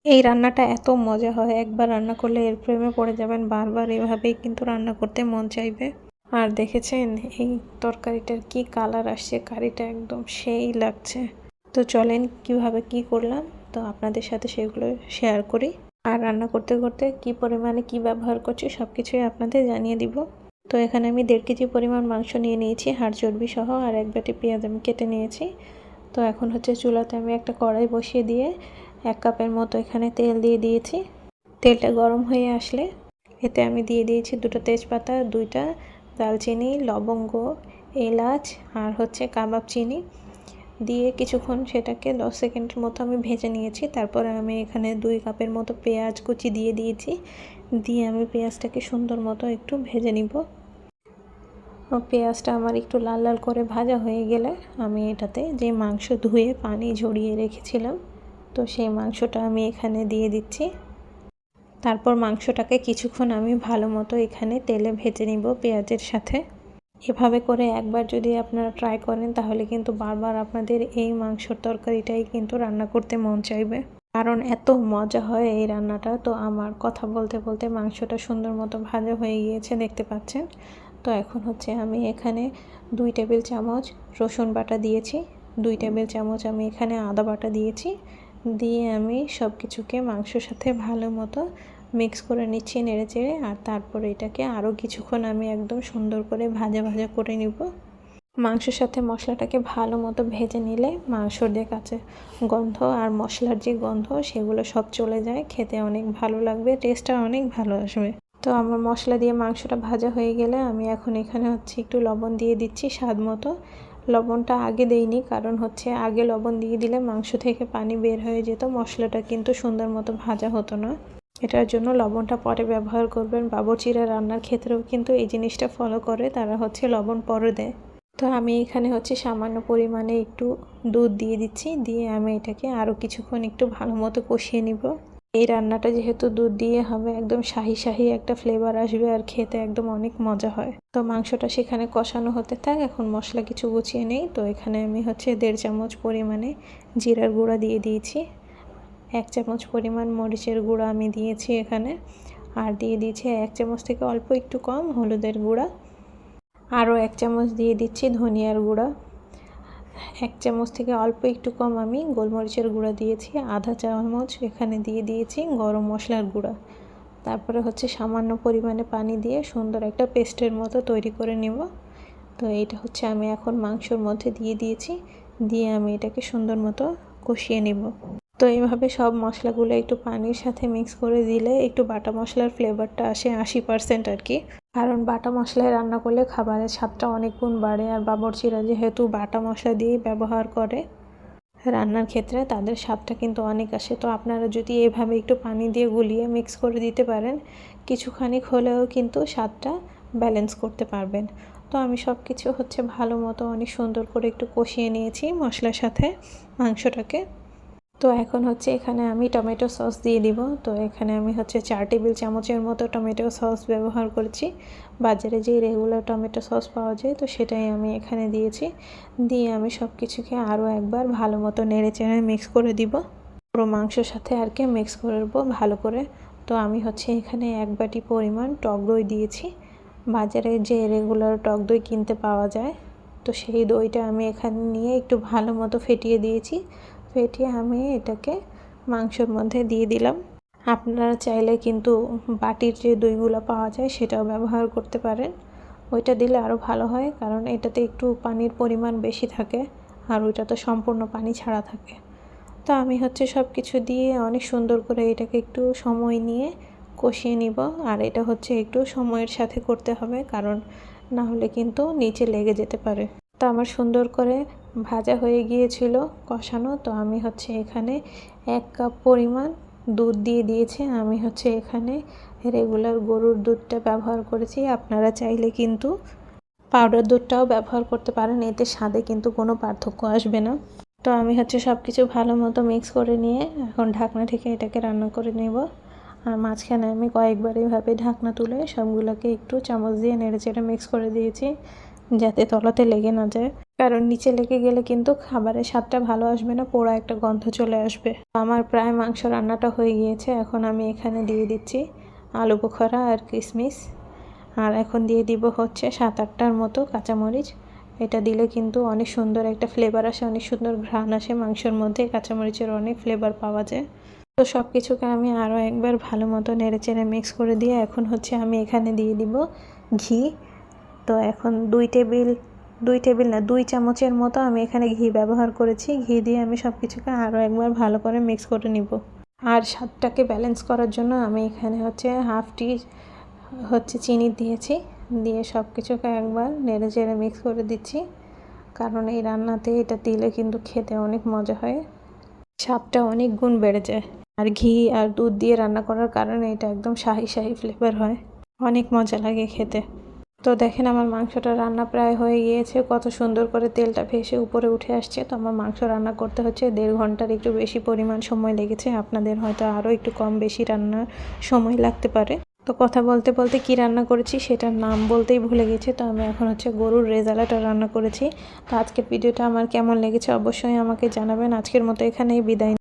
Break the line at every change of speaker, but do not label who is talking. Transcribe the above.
এই রান্নাটা এত মজা হয়, একবার রান্না করলে এর প্রেমে পড়ে যাবেন, বারবার এভাবেই কিন্তু রান্না করতে মন চাইবে। আর দেখেছেন এই তরকারিটার কি কালার আসছে, কারিটা একদম সেই লাগছে। তো চলেন কিভাবে কি করলাম তো আপনাদের সাথে সেগুলো শেয়ার করি। আর রান্না করতে করতে কি পরিমাণে কি ব্যবহার করছি সব কিছুই আপনাদের জানিয়ে দিব। তো এখানে আমি 1.5 কেজি পরিমাণ মাংস নিয়ে নিয়েছি, হাড় চর্বি সহ, আর এক বাটি পেঁয়াজ আমি কেটে নিয়েছি। তো এখন হচ্ছে চুলাতে আমি একটা কড়াই বসিয়ে দিয়ে 1 কাপের মতো এখানে তেল দিয়ে দিয়েছি। তেলটা গরম হয়ে আসলে এতে আমি দিয়ে দিয়েছি 2টা তেজপাতা, 2টা দালচিনি, লবঙ্গ, এলাচ আর হচ্ছে কাবাব চিনি দিয়ে কিছুক্ষণ সেটাকে 10 সেকেন্ডের মতো আমি ভেজে নিয়েছি। তারপরে আমি এখানে 2 কাপের মতো পেঁয়াজ কুচি দিয়ে দিয়েছি। দিয়ে আমি পেঁয়াজটাকে সুন্দর মতো একটু ভেজে নিব। পেঁয়াজটা আমার একটু লাল লাল করে ভাজা হয়ে গেলে আমি এটাতে যে মাংস ধুয়ে পানি ঝরিয়ে রেখেছিলাম তো সেই মাংসটা আমি এখানে দিয়ে দিচ্ছি। তারপর মাংসটাকে কিছুক্ষণ আমি ভালো মতো এখানে তেলে ভেজে নিব পেঁয়াজের সাথে। এভাবে করে একবার যদি আপনারা ট্রাই করেন তাহলে কিন্তু বারবার আপনাদের এই মাংসর তরকারিটাই কিন্তু রান্না করতে মন চাইবে, কারণ এত মজা হয় এই রান্নাটা। তো আমার কথা বলতে বলতে মাংসটা সুন্দর মতো ভাজা হয়ে গিয়েছে, দেখতে পাচ্ছেন। তো এখন হচ্ছে আমি এখানে 2 টেবিল চামচ রসুন বাটা দিয়েছি, 2 টেবিল চামচ আমি এখানে আদা বাটা দিয়েছি। দিয়ে আমি সব কিছুকে মাংসর সাথে ভালো মতো মিক্স করে নিচ্ছি নেড়েচেড়ে। আর তারপরে এটাকে আরও কিছুক্ষণ আমি একদম সুন্দর করে ভাজা ভাজা করে নিব। মাংসের সাথে মশলাটাকে ভালো মতো ভেজে নিলে মাংসর যে কাঁচা গন্ধ আর মশলার যে গন্ধ সেগুলো সব চলে যায়, খেতে অনেক ভালো লাগবে, টেস্টটা অনেক ভালো আসবে। তো আমার মশলা দিয়ে মাংসটা ভাজা হয়ে গেলে আমি এখন এখানে হচ্ছে একটু লবণ দিয়ে দিচ্ছি স্বাদ মতো। লবণটা আগে দেইনি, কারণ হচ্ছে আগে লবণ দিয়ে দিলে মাংস থেকে পানি বের হয়ে যেত, মশলাটা কিন্তু সুন্দর মতো ভাজা হতো না। এটার জন্য লবণটা পরে ব্যবহার করবেন। বাবুর্চিরা রান্নার ক্ষেত্রেও কিন্তু এই জিনিসটা ফলো করে, তারা হচ্ছে লবণ পরে দেয়। তো আমি এখানে হচ্ছে সামান্য পরিমাণে একটু দুধ দিয়ে দিচ্ছি, দিয়ে আমি এটাকে আরও কিছুক্ষণ একটু ভালো মতো কষিয়ে নিব। এই রান্নাটা যেহেতু দুধ দিয়ে হবে একদম শাহি শাহি একটা ফ্লেভার আসবে আর খেতে একদম অনেক মজা হয়। তো মাংসটা সেখানে কষানো হতে থাক, এখন মশলা কিছু গুছিয়ে নেই। তো এখানে আমি হচ্ছে 1.5 চামচ পরিমাণে জিরার গুঁড়া দিয়ে দিয়েছি, 1 চামচ পরিমাণ মরিচের গুঁড়া আমি দিয়েছি এখানে, আর দিয়ে দিয়েছি 1 চামচ থেকে অল্প একটু কম হলুদের গুঁড়া। আরও 1 চামচ দিয়ে দিচ্ছি ধনিয়ার গুঁড়া, 1 চামচ থেকে অল্প একটু কম আমি গোলমরিচের গুঁড়া দিয়েছি, আধা চামচ এখানে দিয়ে দিয়েছি গরম মশলার গুঁড়া। তারপরে হচ্ছে সামান্য পরিমাণে পানি দিয়ে সুন্দর একটা পেস্টের মতো তৈরি করে নেব। তো এইটা হচ্ছে আমি এখন মাংসর মধ্যে দিয়ে দিয়েছি, দিয়ে আমি এটাকে সুন্দর মতো কষিয়ে নেব। তো এইভাবে সব মশলাগুলো একটু পানির সাথে মিক্স করে দিলে একটু বাটা মশলার ফ্লেভারটা আসে 80% আর কি, কারণ বাটা মশলায় রান্না করলে খাবারের স্বাদটা অনেক গুণ বাড়ে। আর বাবুর্চিরা যেহেতু বাটা মশলা দিয়েই ব্যবহার করে রান্নার ক্ষেত্রে, তাদের স্বাদটা কিন্তু অনেক আসে। তো আপনারা যদি এভাবে একটু পানি দিয়ে গুলিয়ে মিক্স করে দিতে পারেন, কিছুখানি হলেও কিন্তু স্বাদটা ব্যালেন্স করতে পারবেন। তো আমি সব কিছু হচ্ছে ভালো মতো অনেক সুন্দর করে একটু কষিয়ে নিয়েছি মশলার সাথে মাংসটাকে। তো এখন হচ্ছে এখানে আমি টমেটো সস দিয়ে দিব। তো এখানে আমি হচ্ছে 4 টেবিল চামচের মতো টমেটো সস ব্যবহার করেছি। বাজারে যে রেগুলার টমেটো সস পাওয়া যায় তো সেটাই আমি এখানে দিয়েছি। দিয়ে আমি সব কিছুকে আরও একবার ভালো মতো নেড়েচেড়ে মিক্স করে দিব, পুরো মাংসর সাথে আর কি মিক্স করব ভালো করে। তো আমি হচ্ছে এখানে 1 বাটি পরিমাণ টক দই দিয়েছি। বাজারে যে রেগুলার টক দই কিনতে পাওয়া যায় তো সেই দইটা আমি এখানে নিয়ে একটু ভালো মতো ফেটিয়ে দিয়েছি। ফেটিয়ে আমি এটাকে মাংসর মধ্যে দিয়ে দিলাম। আপনারা চাইলে কিন্তু বাটির যে দইগুলো পাওয়া যায় সেটাও ব্যবহার করতে পারেন, ওইটা দিলে আরও ভালো হয়, কারণ এটাতে একটু পানির পরিমাণ বেশি থাকে আর ওইটা তো সম্পূর্ণ পানি ছাড়া থাকে। তো আমি হচ্ছে সব কিছু দিয়ে অনেক সুন্দর করে এটাকে একটু সময় নিয়ে কষিয়ে নিব। আর এটা হচ্ছে একটু সময়ের সাথে করতে হবে, কারণ না হলে কিন্তু নিচে লেগে যেতে পারে। তো আমার সুন্দর করে ভাজা হয়ে গিয়েছিল কষানো। তো আমি হচ্ছে এখানে 1 কাপ পরিমাণ দুধ দিয়ে দিয়েছি। আমি হচ্ছে এখানে রেগুলার গরুর দুধটা ব্যবহার করেছি, আপনারা চাইলে কিন্তু পাউডার দুধটাও ব্যবহার করতে পারেন, এতে স্বাদে কিন্তু কোনো পার্থক্য আসবে না। তো আমি হচ্ছে সব কিছু ভালো মতো মিক্স করে নিয়ে এখন ঢাকনা থেকে এটাকে রান্না করে নেব। আর মাঝখানে আমি কয়েকবার এইভাবে ঢাকনা তুলে সবগুলোকে একটু চামচ দিয়ে নেড়েচেড়ে মিক্স করে দিয়েছি, যাতে তলাতে লেগে না যায়। কারণ নিচে লেগে গেলে কিন্তু খাবারের স্বাদটা ভালো আসবে না, পোড়া একটা গন্ধ চলে আসবে। আমার প্রায় মাংস রান্নাটা হয়ে গিয়েছে। এখন আমি এখানে দিয়ে দিচ্ছি আলু বোখরা আর কিশমিশ, আর এখন দিয়ে দিব হচ্ছে 7-8টার মতো কাঁচামরিচ। এটা দিলে কিন্তু অনেক সুন্দর একটা ফ্লেভার আসে, অনেক সুন্দর ঘ্রাণ আসে মাংসের মধ্যে, কাঁচামরিচের অনেক ফ্লেভার পাওয়া যায়। তো সব কিছুকে আমি আরও একবার ভালো মতো নেড়েচেড়ে মিক্স করে দিয়ে এখন হচ্ছে আমি এখানে দিয়ে দিব ঘি। তো এখন 2 চামচের মতো আমি এখানে ঘি ব্যবহার করেছি। ঘি দিয়ে আমি সব কিছুকে আরও একবার ভালো করে মিক্স করে নিব। আর স্বাদটাকে ব্যালেন্স করার জন্য আমি এখানে হচ্ছে হাফ টি চিনি দিয়েছি, দিয়ে সব কিছুকে একবার নেড়ে চেড়ে মিক্স করে দিচ্ছি। কারণ এই রান্নাতে এটা দিলে কিন্তু খেতে অনেক মজা হয়, স্বাদটা অনেক গুণ বেড়ে যায়। আর ঘি আর দুধ দিয়ে রান্না করার কারণে এটা একদম শাহি ফ্লেভার হয়, অনেক মজা লাগে খেতে। তো দেখেন আমার মাংসটা রান্না প্রায় হয়ে গিয়েছে, কত সুন্দর করে তেলটা ভেসে উপরে উঠে আসছে। তো আমার মাংস রান্না করতে হচ্ছে 1.5 ঘন্টার একটু বেশি পরিমাণ সময় লেগেছে। আপনাদের হয়তো আরও একটু কম বেশি রান্নার সময় লাগতে পারে। তো কথা বলতে বলতে কি রান্না করেছি সেটার নাম বলতেই ভুলে গেছি। তো আমি এখন হচ্ছে গরুর রেজালাটা রান্না করেছি। তো আজকের ভিডিওটা আমার কেমন লেগেছে অবশ্যই আমাকে জানাবেন। আজকের মতো এখানেই বিদায়।